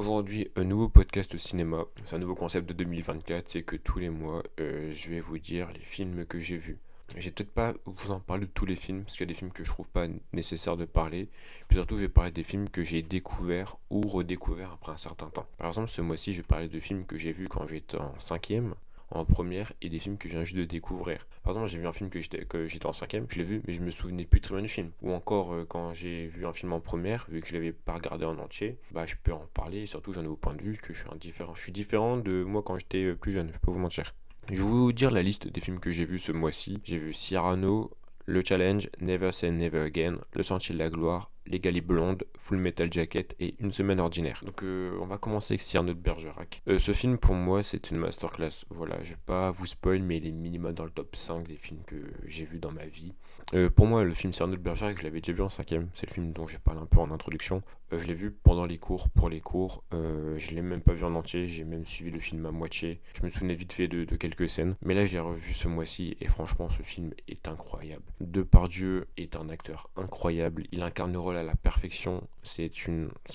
Aujourd'hui, un nouveau podcast au cinéma. C'est un nouveau concept de 2024, c'est que tous les mois, je vais vous dire les films que j'ai vus. Je vais peut-être pas vous en parler de tous les films, parce qu'il y a des films que je trouve pas nécessaire de parler. Puis surtout, je vais parler des films que j'ai découverts ou redécouverts après un certain temps. Par exemple, ce mois-ci, je vais parler de films que j'ai vus quand j'étais en cinquième, en première, et des films que je viens juste de découvrir. Par exemple, j'ai vu un film que j'étais en cinquième, je l'ai vu, mais je me souvenais plus très bien du film. Ou encore, quand j'ai vu un film en première, vu que je l'avais pas regardé en entier, bah je peux en parler, et surtout j'ai un nouveau point de vue, que je suis différent de moi quand j'étais plus jeune, je peux vous mentir. Je vais vous dire la liste des films que j'ai vus ce mois-ci. J'ai vu Cyrano, Le Challenge, Never Say Never Again, Le Sentier de la Gloire, Legally Blonde, Full Metal Jacket et Une Semaine Ordinaire. Donc on va commencer avec Cyrano de Bergerac. Ce film pour moi c'est une masterclass. Voilà, je vais pas vous spoil mais il est minimum dans le top 5 des films que j'ai vus dans ma vie. Pour moi le film Cyrano de Bergerac je l'avais déjà vu en cinquième. C'est le film dont j'ai parlé un peu en introduction. Je l'ai vu pendant les cours, pour les cours. Je l'ai même pas vu en entier, j'ai même suivi le film à moitié. Je me souvenais vite fait de quelques scènes. Mais là, j'ai revu ce mois-ci et franchement, ce film est incroyable. Depardieu est un acteur incroyable. Il incarne le rôle à la perfection. C'est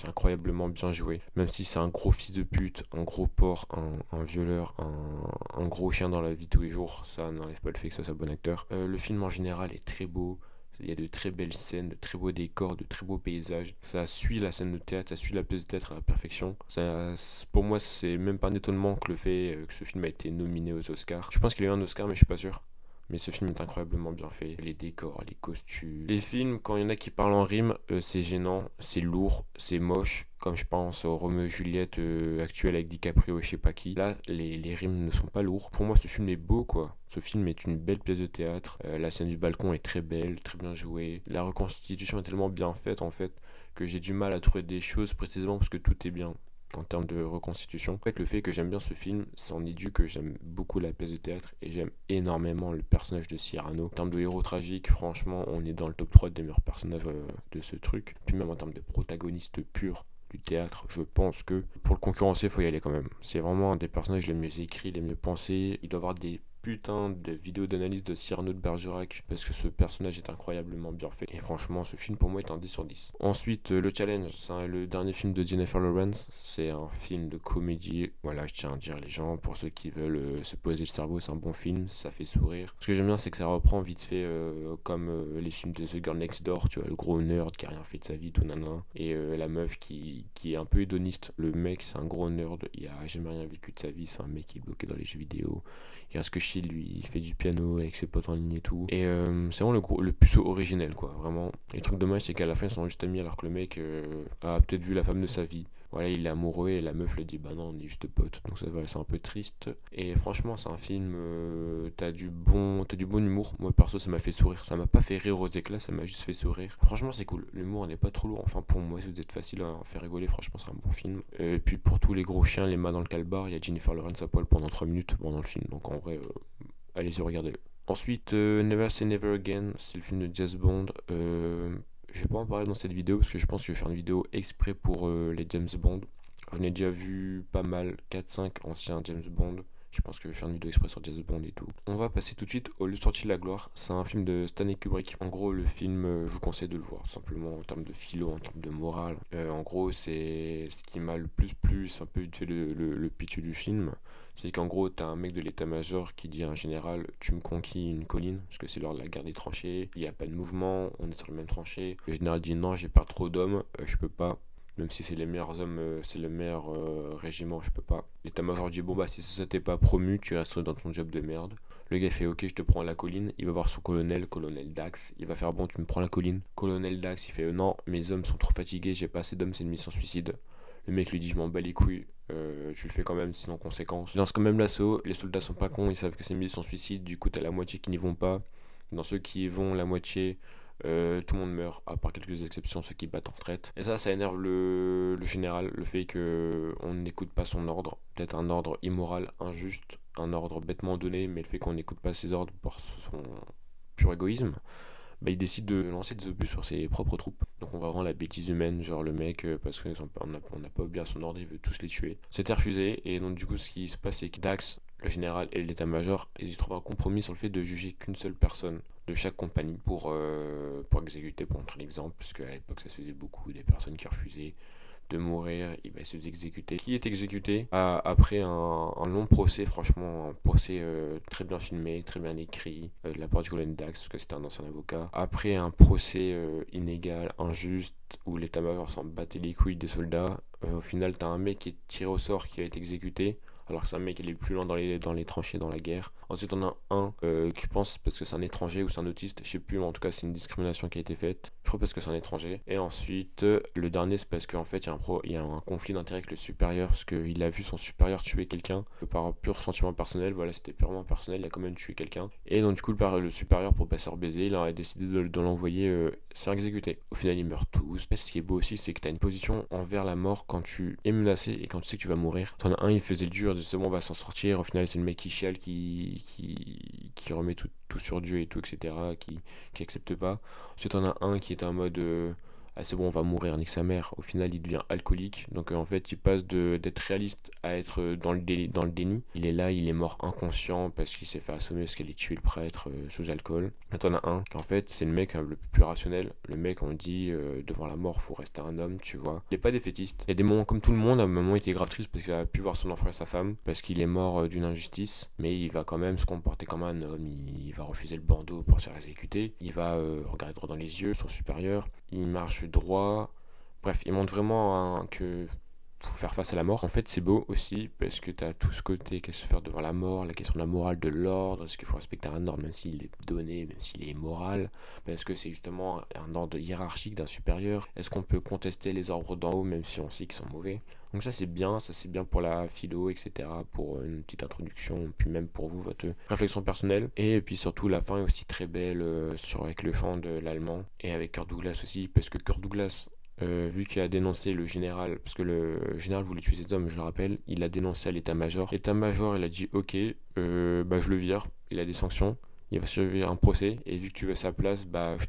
incroyablement bien joué. Même si c'est un gros fils de pute, un gros porc, un violeur, un gros chien dans la vie de tous les jours, ça n'enlève pas le fait que ce soit un bon acteur. Le film en général est très beau. Il y a de très belles scènes, de très beaux décors, de très beaux paysages. Ça suit la scène de théâtre, ça suit la pièce de théâtre à la perfection. Pour moi, c'est même pas un étonnement que le fait que ce film a été nominé aux Oscars. Je pense qu'il a eu un Oscar, mais je suis pas sûr. Mais ce film est incroyablement bien fait. Les décors, les costumes. Les films, quand il y en a qui parlent en rime, c'est gênant, c'est lourd, c'est moche. Comme je pense au Roméo et Juliette actuel avec DiCaprio et je sais pas qui. Là, les rimes ne sont pas lourds. Pour moi, ce film est beau, quoi. Ce film est une belle pièce de théâtre. La scène du balcon est très belle, très bien jouée. La reconstitution est tellement bien faite, en fait, que j'ai du mal à trouver des choses précisément parce que tout est bien en termes de reconstitution. En fait, le fait que j'aime bien ce film, c'en est dû que j'aime beaucoup la pièce de théâtre et j'aime énormément le personnage de Cyrano. En termes de héros tragique, franchement, on est dans le top 3 des meilleurs personnages de ce truc. Puis même en termes de protagoniste pur du théâtre, je pense que pour le concurrencer, il faut y aller quand même. C'est vraiment un des personnages les mieux écrits, les mieux pensés. Il doit avoir des putain de vidéos d'analyse de Cyrano de Bergerac parce que ce personnage est incroyablement bien fait et franchement ce film pour moi est un 10 sur 10. Ensuite Le Challenge, c'est le dernier film de Jennifer Lawrence, c'est un film de comédie, voilà je tiens à dire les gens, pour ceux qui veulent se poser le cerveau, c'est un bon film, ça fait sourire. Ce que j'aime bien c'est que ça reprend vite fait comme les films de The Girl Next Door, tu vois, le gros nerd qui a rien fait de sa vie, tout nana, et la meuf qui est un peu hédoniste. Le mec c'est un gros nerd, il a jamais rien vécu de sa vie, c'est un mec qui est bloqué dans les jeux vidéo, il reste que chez lui, il fait du piano avec ses potes en ligne et tout. Et c'est vraiment le plus originel, quoi, vraiment. Et le truc dommage, c'est qu'à la fin, ils sont juste amis alors que le mec a peut-être vu la femme de sa vie. Voilà, il est amoureux et la meuf lui dit bah non, on est juste potes. Donc ça va, c'est un peu triste. Et franchement, c'est un film, t'as du bon humour. Moi perso, ça m'a fait sourire. Ça m'a pas fait rire aux éclats, ça m'a juste fait sourire. Franchement, c'est cool. L'humour n'est pas trop lourd. Enfin, pour moi, si vous êtes facile à faire rigoler, franchement, c'est un bon film. Et puis pour tous les gros chiens, les mains dans le calbar, il y a Jennifer Lawrence à poil pendant 3 minutes pendant le film. Donc en vrai, allez-y, regardez-le. Ensuite, Never Say Never Again, c'est le film de James Bond. Je vais pas en parler dans cette vidéo parce que je pense que je vais faire une vidéo exprès pour les James Bond. J'en ai déjà vu pas mal, 4-5 anciens James Bond. Je pense que je vais faire une vidéo exprès sur James Bond et tout. On va passer tout de suite au Le Sorti de la Gloire. C'est un film de Stanley Kubrick. En gros, le film, je vous conseille de le voir. Simplement en termes de philo, en termes de morale. En gros, c'est ce qui m'a le plus plu. C'est un peu vite fait le pitch du film. C'est qu'en gros, t'as un mec de l'état-major qui dit à un général tu me conquis une colline, parce que c'est lors de la guerre des tranchées, il n'y a pas de mouvement, on est sur le même tranchée. Le général dit non, j'ai pas trop d'hommes, je peux pas. Même si c'est les meilleurs hommes, c'est le meilleur régiment, je peux pas. L'état-major dit bon bah si ça t'est pas promu, tu restes dans ton job de merde. Le gars fait ok, je te prends la colline. Il va voir son colonel Dax. Il va faire bon, tu me prends la colline. Colonel Dax, il fait non, mes hommes sont trop fatigués, j'ai pas assez d'hommes, c'est une mission suicide. Le mec lui dit je m'en bats les couilles, tu le fais quand même sinon conséquence. Il lance quand même l'assaut, les soldats sont pas cons, ils savent que c'est une mission suicide, du coup t'as la moitié qui n'y vont pas. Dans ceux qui y vont, la moitié, tout le monde meurt, à part quelques exceptions, ceux qui battent en retraite. Et ça énerve le général, le fait que on n'écoute pas son ordre, peut-être un ordre immoral, injuste, un ordre bêtement donné, mais le fait qu'on n'écoute pas ses ordres par son pur égoïsme, bah, il décide de lancer des obus sur ses propres troupes. Donc on va vraiment la bêtise humaine, genre le mec, parce qu'on n'a pas obéi à son ordre, il veut tous les tuer. C'était refusé, et donc du coup ce qui se passe c'est que Dax, le général et l'état-major, ils trouvent un compromis sur le fait de juger qu'une seule personne de chaque compagnie pour exécuter, pour montrer l'exemple, puisque à l'époque ça se faisait beaucoup, des personnes qui refusaient, de mourir, il va se exécuter. Qui est exécuté après un long procès, franchement, un procès très bien filmé, très bien écrit, de la part du colonel Dax, parce que c'était un ancien avocat. Après un procès inégal, injuste, où l'état-major s'en battait les couilles des soldats, au final, t'as un mec qui est tiré au sort qui va être exécuté. Alors que c'est un mec qui est plus loin dans les tranchées, dans la guerre. Ensuite, on a un que je pense parce que c'est un étranger ou c'est un autiste, je sais plus, mais en tout cas, c'est une discrimination qui a été faite. Je crois parce que c'est un étranger. Et ensuite, le dernier, c'est parce qu'en fait, il y a un conflit d'intérêt avec le supérieur, parce qu'il a vu son supérieur tuer quelqu'un par pur sentiment personnel. Voilà, c'était purement personnel, il a quand même tué quelqu'un. Et donc, du coup, le supérieur, pour pas se faire baiser, il a décidé de l'envoyer se faire exécuter. Au final, ils meurent tous. Mais ce qui est beau aussi, c'est que tu as une position envers la mort quand tu es menacé et quand tu sais que tu vas mourir. T'en as un, il faisait le dur, c'est bon, on va s'en sortir. Au final, c'est le mec qui chiale, qui remet tout sur Dieu et tout, etc., qui accepte pas. Ensuite, on a un qui est en mode ah, c'est bon, on va mourir, nique sa mère. Au final, il devient alcoolique. Donc, en fait, il passe d'être réaliste à être dans le déni. Il est là, il est mort inconscient parce qu'il s'est fait assommer parce qu'il a tué le prêtre sous alcool. Maintenant, on a un qui, en fait, c'est le mec le plus rationnel. Le mec, on dit devant la mort, faut rester un homme, tu vois. Il est pas défaitiste. Il y a des moments comme tout le monde. À un moment, il était grave triste parce qu'il a pu voir son enfant et sa femme, parce qu'il est mort d'une injustice. Mais il va quand même se comporter comme un homme. Il va refuser le bandeau pour se faire exécuter. Il va regarder droit dans les yeux son supérieur. Il marche droit. Bref, il montre vraiment que faut faire face à la mort. En fait, c'est beau aussi parce que tu as tout ce côté qu'est-ce se faire devant la mort, la question de la morale, de l'ordre, est-ce qu'il faut respecter un ordre même s'il est donné, même s'il est immoral, parce que c'est justement un ordre hiérarchique d'un supérieur. Est-ce qu'on peut contester les ordres d'en haut même si on sait qu'ils sont mauvais? Donc ça c'est bien pour la philo, etc. Pour une petite introduction, puis même pour vous, votre réflexion personnelle. Et puis surtout la fin est aussi très belle avec le chant de l'allemand et avec Kirk Douglas aussi, parce que Kirk Douglas, vu qu'il a dénoncé le général, parce que le général voulait tuer ses hommes, je le rappelle, il a dénoncé à l'état-major. L'état-major, il a dit ok, bah je le vire, il a des sanctions. Il va suivre un procès, et vu que tu veux sa place, bah je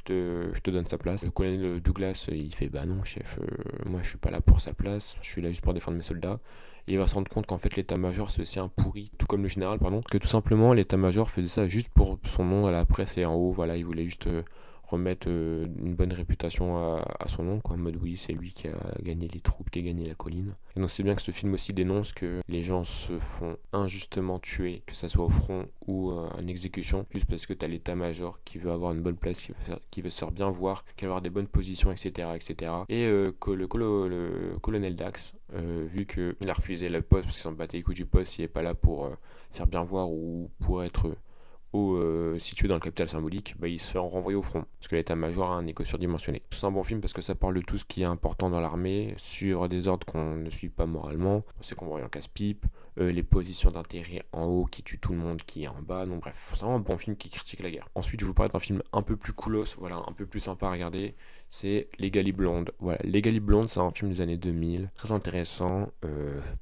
te donne sa place. Le colonel Douglas, il fait bah non chef, moi je suis pas là pour sa place, je suis là juste pour défendre mes soldats. Et il va se rendre compte qu'en fait l'état-major c'est aussi un pourri, tout comme le général, pardon. Que tout simplement l'état-major faisait ça juste pour son nom à la presse et en haut, voilà, il voulait juste remettre une bonne réputation à son nom, quoi, en mode oui, c'est lui qui a gagné les troupes, qui a gagné la colline. Et donc c'est bien que ce film aussi dénonce que les gens se font injustement tuer, que ça soit au front ou en exécution, juste parce que t'as l'état-major qui veut avoir une bonne place, qui veut se faire bien voir, qui veut avoir des bonnes positions, etc. etc. Et que le colonel Dax, vu qu'il a refusé le poste parce qu'il s'en battait les couilles du poste, il est pas là pour se faire bien voir ou pour être situé dans le capital symbolique, bah, il se fait renvoyer au front, parce que l'état-major a un écho surdimensionné. C'est un bon film parce que ça parle de tout ce qui est important dans l'armée, suivre des ordres qu'on ne suit pas moralement, on sait qu'on va en casse-pipe, les positions d'intérêt en haut qui tuent tout le monde qui est en bas, donc bref, c'est vraiment un bon film qui critique la guerre. Ensuite, je vous parle d'un film un peu plus coolos, voilà, un peu plus sympa à regarder, c'est Legally Blonde. Voilà, Legally Blonde, c'est un film des années 2000, très intéressant,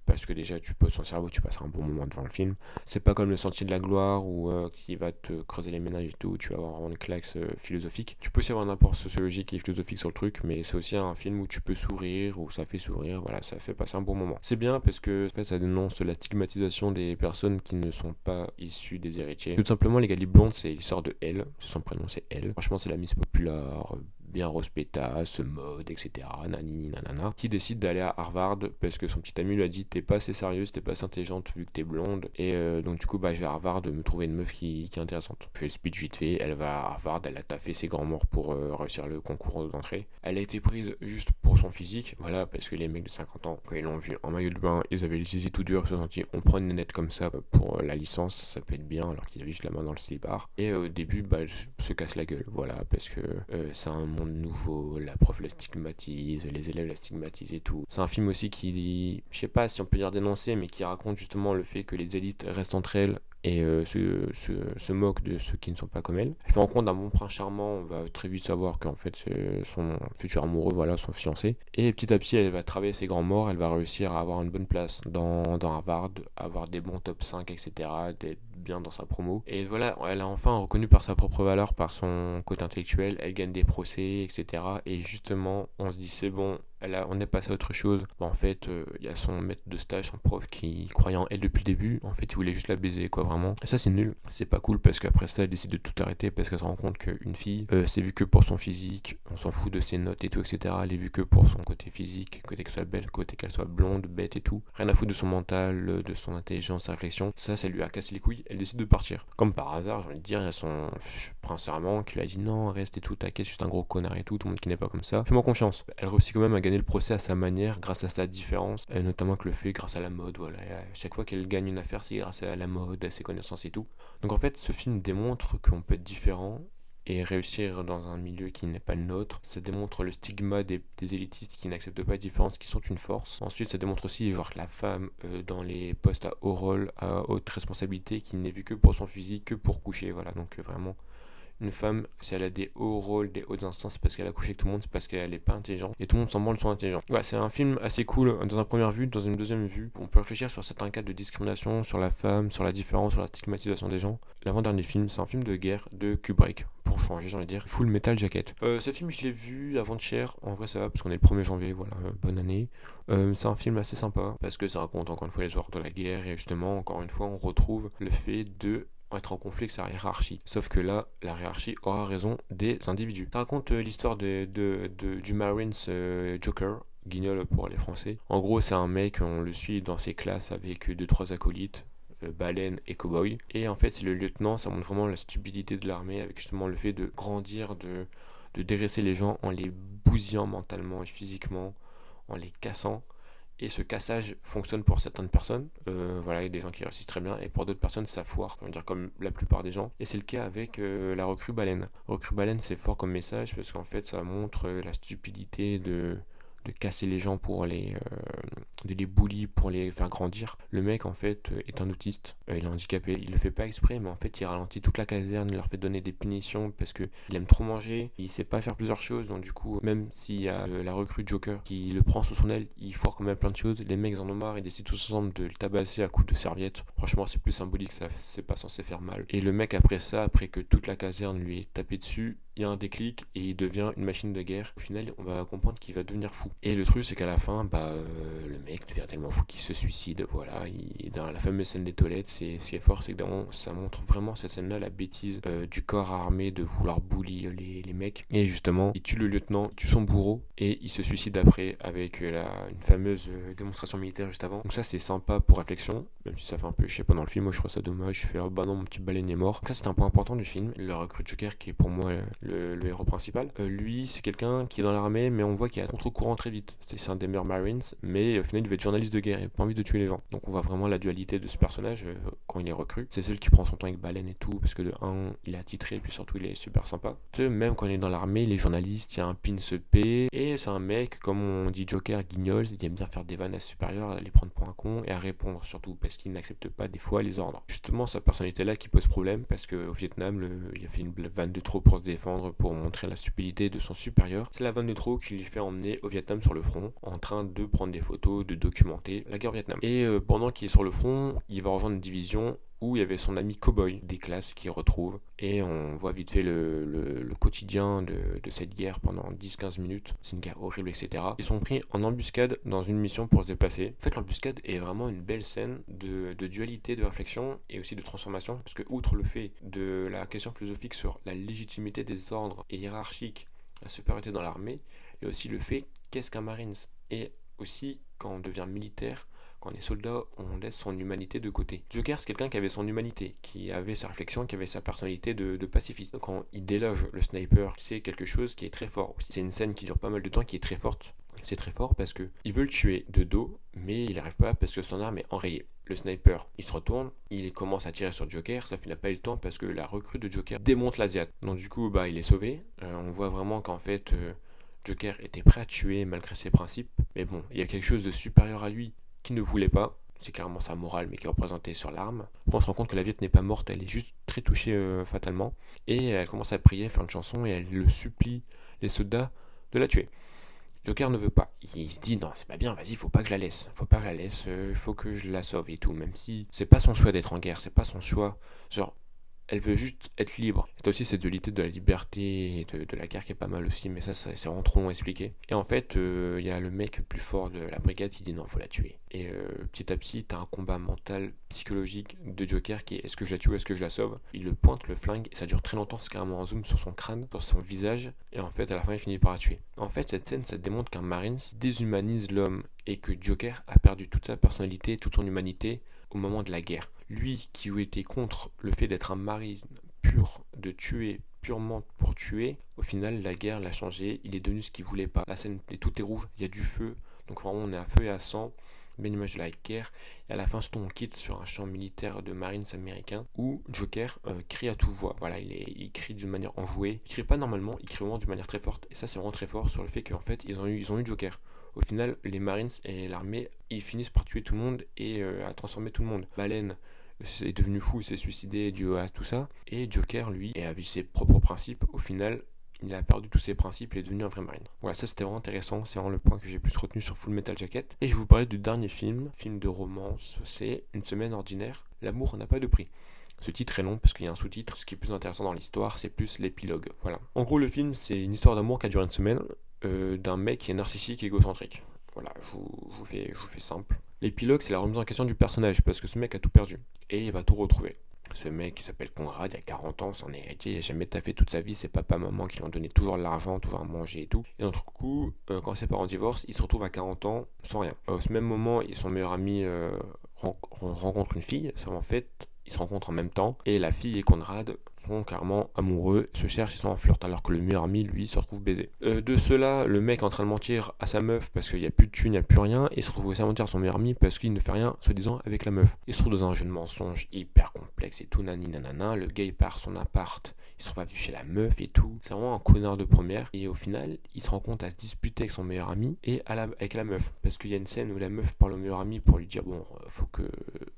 parce que déjà tu poses ton cerveau, tu passes un bon moment devant le film. C'est pas comme Le Sentier de la Gloire où qui va te creuser les ménages et tout, tu vas avoir vraiment une claque philosophique. Tu peux aussi avoir un apport sociologique et philosophique sur le truc, mais c'est aussi un film où tu peux sourire, où ça fait sourire, voilà, ça fait passer un bon moment. C'est bien parce que en fait, ça dénonce la stigmatisation des personnes qui ne sont pas issues des héritiers. Tout simplement, Les Galis Blondes, c'est l'histoire de Elle, son prénom c'est Elle. Franchement, c'est la Miss Populaire, bien respectasse, mode, etc. Nanini nanana, qui décide d'aller à Harvard parce que son petit ami lui a dit t'es pas assez sérieuse, t'es pas assez intelligente vu que t'es blonde. Et donc du coup bah je vais à Harvard me trouver une meuf qui est intéressante. Je fais le speech vite fait, elle va à Harvard, elle a taffé ses grands morts pour réussir le concours d'entrée. Elle a été prise juste pour son physique, voilà, parce que les mecs de 50 ans, quand ils l'ont vu en maillot de bain, ils avaient les zizi tout durs, ils se sont sentis on prend une nénette comme ça pour la licence, ça peut être bien, alors qu'il avait juste la main dans le slipper. Et au début bah je se casse la gueule, voilà, parce que c'est un monde nouveau, la prof la stigmatise, les élèves la stigmatisent et tout. C'est un film aussi qui, je sais pas si on peut dire dénoncer, mais qui raconte justement le fait que les élites restent entre elles et se moquent de ceux qui ne sont pas comme elle. Elle fait rencontre d'un bon prince charmant, on va très vite savoir qu'en fait c'est son futur amoureux, voilà, son fiancé. Et petit à petit elle va travailler ses grands morts, elle va réussir à avoir une bonne place dans Harvard, avoir des bons top 5, etc., d'être bien dans sa promo. Et voilà, elle a enfin reconnu par sa propre valeur, par son côté intellectuel, elle gagne des procès, etc. Et justement, on se dit c'est bon, on est passé à autre chose. En fait, il y a son maître de stage, son prof, qui croyait en elle depuis le début. En fait, il voulait juste la baiser, quoi, vraiment. Et ça, c'est nul. C'est pas cool parce qu'après ça, elle décide de tout arrêter parce qu'elle se rend compte qu'une fille, c'est vu que pour son physique, on s'en fout de ses notes et tout, etc. Elle est vue que pour son côté physique, côté qu'elle soit belle, côté qu'elle soit blonde, bête et tout. Rien à foutre de son mental, de son intelligence, sa réflexion. Ça lui a cassé les couilles. Elle décide de partir. Comme par hasard, j'ai envie de dire, il y a son prince charmant qui lui a dit non, reste et tout, t'inquiète, je suis un gros connard et tout le monde qui n'est pas comme ça. Fais-moi confiance. Elle réussit quand même à gagner le procès à sa manière, grâce à sa différence, et notamment que le fait grâce à la mode, voilà. Et à chaque fois qu'elle gagne une affaire, c'est grâce à la mode, à ses connaissances et tout. Donc en fait, ce film démontre qu'on peut être différent et réussir dans un milieu qui n'est pas le nôtre. Ça démontre le stigma des élitistes qui n'acceptent pas les différences, qui sont une force. Ensuite, ça démontre aussi genre la femme dans les postes à haut rôle, à haute responsabilité, qui n'est vue que pour son physique, que pour coucher, voilà. Donc vraiment, une femme, si elle a des hauts rôles, des hautes instances, c'est parce qu'elle a couché avec tout le monde, c'est parce qu'elle est pas intelligente. Et tout le monde s'en branle de son intelligence. Ouais, c'est un film assez cool dans une première vue, dans une deuxième vue. On peut réfléchir sur certains cas de discrimination, sur la femme, sur la différence, sur la stigmatisation des gens. L'avant-dernier film, c'est un film de guerre de Kubrick. Pour changer, j'ai envie de dire, Full Metal Jacket. Ce film, je l'ai vu avant-hier. En vrai, ça va, parce qu'on est le 1er janvier, voilà, bonne année. C'est un film assez sympa, parce que ça raconte encore une fois les horreurs de la guerre, et justement, encore une fois, on retrouve le fait de être en conflit avec sa hiérarchie. Sauf que là, la hiérarchie aura raison des individus. Ça raconte l'histoire du Marines Joker, Guignol pour les Français. En gros, c'est un mec, on le suit dans ses classes avec 2-3 acolytes, baleine et cowboy. Et en fait, c'est le lieutenant, ça montre vraiment la stupidité de l'armée avec justement le fait de grandir, de dégraisser les gens en les bousillant mentalement et physiquement, en les cassant. Et ce cassage fonctionne pour certaines personnes, voilà, il y a des gens qui réussissent très bien, et pour d'autres personnes ça foire, on va dire comme la plupart des gens. Et c'est le cas avec la recrue baleine. Recrue baleine, c'est fort comme message parce qu'en fait ça montre la stupidité de casser les gens pour de les bully pour les faire grandir. Le mec en fait est un autiste, il est handicapé, il le fait pas exprès, mais en fait il ralentit toute la caserne, il leur fait donner des punitions parce que il aime trop manger, il sait pas faire plusieurs choses, donc du coup même s'il y a la recrue Joker qui le prend sous son aile, il foire quand même plein de choses. Les mecs en ont marre, ils décident tous ensemble de le tabasser à coups de serviette. Franchement c'est plus symbolique, ça c'est pas censé faire mal. Et le mec après ça, après que toute la caserne lui est tapée dessus, il y a un déclic et il devient une machine de guerre. Au final, on va comprendre qu'il va devenir fou. Et le truc, c'est qu'à la fin, le mec devient tellement fou qu'il se suicide. Voilà, dans la fameuse scène des toilettes, ce qui est fort, c'est que ça montre vraiment cette scène-là, la bêtise du corps armé de vouloir bully les mecs. Et justement, il tue le lieutenant, il tue son bourreau et il se suicide après avec une fameuse démonstration militaire juste avant. Donc ça, c'est sympa pour réflexion, même si ça fait un peu chier pendant le film. Moi, je trouve ça dommage. Je fais, oh bah non, mon petit baleine est mort. Donc ça, c'est un point important du film. Le recrue Joker, qui est pour moi le héros principal. Lui, c'est quelqu'un qui est dans l'armée, mais on voit qu'il est à contre-courant très vite. C'est un des meilleurs Marines, mais au final, il veut être journaliste de guerre, il n'a pas envie de tuer les gens. Donc on voit vraiment la dualité de ce personnage quand il est recru. C'est celui qui prend son temps avec Baleine et tout, parce que de 1, il est attitré, et puis surtout, il est super sympa. Même quand il est dans l'armée, les journalistes, il y a un pin P, et c'est un mec, comme on dit Joker, guignol, il aime bien faire des vannes à ses supérieurs, à les prendre pour un con, et à répondre surtout, parce qu'il n'accepte pas des fois les ordres. Justement, sa personnalité là qui pose problème, parce qu'au Vietnam, il a fait une vanne de trop pour se défendre, pour montrer la stupidité de son supérieur. C'est la vanne de trop qui lui fait emmener au Vietnam sur le front, en train de prendre des photos, de documenter la guerre au Vietnam. Et pendant qu'il est sur le front, il va rejoindre une division où il y avait son ami Cowboy des classes qui retrouve, et on voit vite fait le quotidien de cette guerre pendant 10-15 minutes. C'est une guerre horrible, etc. Ils sont pris en embuscade dans une mission pour se déplacer. En fait, l'embuscade est vraiment une belle scène de dualité, de réflexion et aussi de transformation, parce que outre le fait de la question philosophique sur la légitimité des ordres et hiérarchiques, la supériorité dans l'armée, il y a aussi le fait qu'est-ce qu'un Marines, et aussi quand on devient militaire, quand on est soldat, on laisse son humanité de côté. Joker, c'est quelqu'un qui avait son humanité, qui avait sa réflexion, qui avait sa personnalité de pacifiste. Quand il déloge le sniper, c'est quelque chose qui est très fort. C'est une scène qui dure pas mal de temps, qui est très forte. C'est très fort parce que il veut le tuer de dos, mais il n'arrive pas parce que son arme est enrayée. Le sniper, il se retourne, il commence à tirer sur Joker, sauf qu'il n'a pas eu le temps parce que la recrue de Joker démonte l'Asiate. Donc du coup, il est sauvé. On voit vraiment qu'en fait, Joker était prêt à tuer malgré ses principes. Mais bon, il y a quelque chose de supérieur à lui qui ne voulait pas. C'est clairement sa morale, mais qui est représentée sur l'arme. Après, on se rend compte que la Viette n'est pas morte, elle est juste très touchée fatalement. Et elle commence à prier, à faire une chanson, et elle le supplie, les soldats, de la tuer. Joker ne veut pas. Il se dit non, c'est pas bien, vas-y, faut pas que je la laisse. Faut pas que je la laisse, faut que je la sauve et tout. Même si c'est pas son choix d'être en guerre, c'est pas son choix. Genre, elle veut juste être libre. Et t'as aussi cette dualité de la liberté et de la guerre qui est pas mal aussi, mais ça c'est vraiment trop long à expliquer. Et en fait, il y a le mec le plus fort de la brigade qui dit non, faut la tuer. Et petit à petit, t'as un combat mental, psychologique de Joker qui est est-ce que je la tue ou est-ce que je la sauve. Il le pointe le flingue et ça dure très longtemps, c'est carrément un zoom sur son crâne, sur son visage. Et en fait, à la fin, il finit par la tuer. En fait, cette scène, ça démontre qu'un Marine déshumanise l'homme et que Joker a perdu toute sa personnalité, toute son humanité au moment de la guerre. Lui qui était contre le fait d'être un marine pur, de tuer purement pour tuer, au final la guerre l'a changé, il est devenu ce qu'il voulait pas. La scène, tout est rouge, il y a du feu, donc vraiment on est à feu et à sang, belle image de la guerre. Et à la fin, surtout, on quitte sur un champ militaire de Marines américains où Joker crie à tout voix. Voilà, il crie d'une manière enjouée. Il crie pas normalement, il crie vraiment d'une manière très forte. Et ça, c'est vraiment très fort sur le fait qu'en fait, ils ont eu Joker. Au final, les Marines et l'armée, ils finissent par tuer tout le monde et à transformer tout le monde. Baleine est devenu fou, il s'est suicidé dû à tout ça. Et Joker, lui, a vu ses propres principes. Au final, il a perdu tous ses principes, il est devenu un vrai marine. Voilà, ça c'était vraiment intéressant, c'est vraiment le point que j'ai plus retenu sur Full Metal Jacket. Et je vais vous parler du dernier film de romance, c'est Une semaine ordinaire, l'amour n'a pas de prix. Ce titre est long parce qu'il y a un sous-titre, ce qui est plus intéressant dans l'histoire, c'est plus l'épilogue. Voilà. En gros, le film, c'est une histoire d'amour qui a duré une semaine, d'un mec qui est narcissique et égocentrique. Voilà, je vous fais simple. L'épilogue, c'est la remise en question du personnage, parce que ce mec a tout perdu, et il va tout retrouver. Ce mec qui s'appelle Conrad, il a 40 ans, s'en est héritier, il a jamais taffé toute sa vie, c'est papa, maman qui lui ont donné toujours de l'argent, toujours à manger et tout. Et d'un coup, quand ses parents divorcent, il se retrouve à 40 ans sans rien. Au ce même moment, son meilleur ami rencontre une fille, en fait, ils se rencontrent en même temps, et la fille et Conrad sont clairement amoureux, se cherchent, ils sont en flirt, alors que le meilleur ami, lui, se retrouve baisé. De cela, le mec est en train de mentir à sa meuf parce qu'il n'y a plus de thunes, il n'y a plus rien, et il se retrouve aussi à mentir à son meilleur ami parce qu'il ne fait rien, soi-disant, avec la meuf. Il se trouve dans un jeu de mensonges hyper complexe et tout, nani nanana, le gars il part son appart, il se retrouve à vivre chez la meuf et tout. C'est vraiment un connard de première, et au final, il se rend compte à se disputer avec son meilleur ami et avec la meuf, parce qu'il y a une scène où la meuf parle au meilleur ami pour lui dire bon, faut que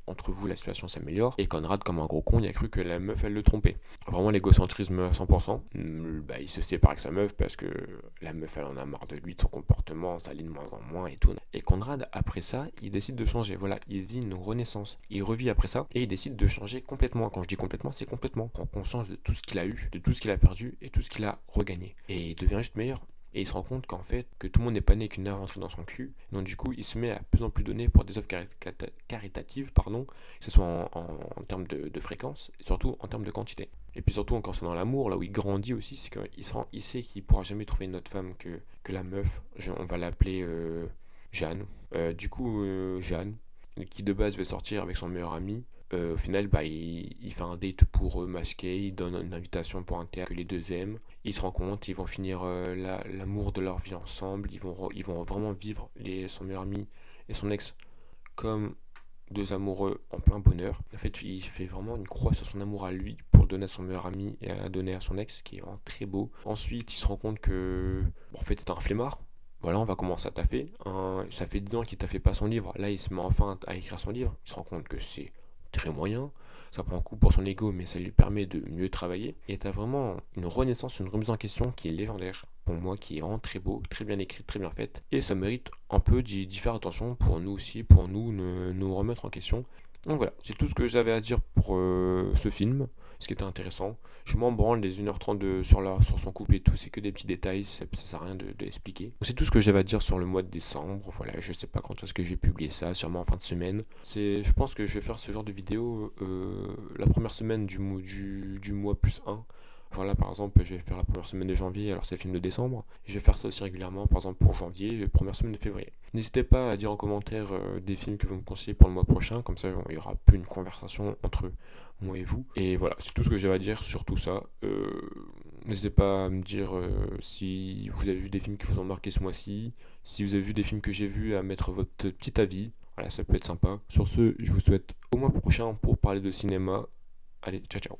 entre vous la situation s'améliore, et Conrad, comme un gros con, il a cru que la meuf elle le trompait. Vraiment l'égocentrisme à 100%. Bah, il se sépare avec sa meuf parce que la meuf elle en a marre de lui, de son comportement, ça lit de moins en moins et tout. Et Conrad, après ça, il décide de changer. Voilà, il vit une renaissance. Il revit après ça et il décide de changer complètement. Quand je dis complètement, c'est complètement. Il prend conscience de tout ce qu'il a eu, de tout ce qu'il a perdu et tout ce qu'il a regagné. Et il devient juste meilleur. Et il se rend compte qu'en fait, que tout le monde n'est pas né qu'une aventure dans son cul. Donc du coup, il se met à plus en plus donner pour des œuvres caritatives, pardon, que ce soit en termes de fréquence, et surtout en termes de quantité. Et puis surtout, quand c'est dans l'amour, là où il grandit aussi, c'est qu'il sait qu'il pourra jamais trouver une autre femme que la meuf. On va l'appeler Jeanne. Jeanne, qui de base veut sortir avec son meilleur ami. Au final, bah, il fait un date pour eux masqué, il donne une invitation pour un théâtre que les deux aiment. Ils se rencontrent, ils vont finir l'amour de leur vie ensemble, ils vont vraiment vivre son meilleur ami et son ex comme deux amoureux en plein bonheur. En fait, il fait vraiment une croix sur son amour à lui pour le donner à son meilleur ami et à donner à son ex, qui est vraiment très beau. Ensuite, il se rend compte que, bon, en fait, c'est un flemmard. Voilà, on va commencer à taffer. Ça fait 10 ans qu'il taffait pas son livre. Là, il se met enfin à écrire son livre. Il se rend compte que c'est très moyen. Ça prend un coup pour son ego, mais ça lui permet de mieux travailler. Et t'as vraiment une renaissance, une remise en question qui est légendaire pour moi, qui est vraiment très beau, très bien écrit, très bien fait. Et ça mérite un peu d'y faire attention pour nous aussi, pour nous remettre en question. Donc voilà, c'est tout ce que j'avais à dire pour ce film, ce qui était intéressant. Je m'en branle les 1h32 sur son couple et tout, c'est que des petits détails, ça sert à rien de l'expliquer. C'est tout ce que j'avais à dire sur le mois de décembre. Voilà, je sais pas quand est-ce que je vais publier ça, sûrement en fin de semaine. Je pense que je vais faire ce genre de vidéo la première semaine du mois plus 1. Voilà, par exemple, je vais faire la première semaine de janvier, alors c'est le film de décembre. Je vais faire ça aussi régulièrement, par exemple pour janvier, première semaine de février. N'hésitez pas à dire en commentaire des films que vous me conseillez pour le mois prochain, comme ça il y aura plus une conversation entre moi et vous. Et voilà, c'est tout ce que j'avais à dire sur tout ça. N'hésitez pas à me dire si vous avez vu des films qui vous ont marqué ce mois-ci, si vous avez vu des films que j'ai vus, à mettre votre petit avis. Voilà, ça peut être sympa. Sur ce, je vous souhaite au mois prochain pour parler de cinéma. Allez, ciao ciao.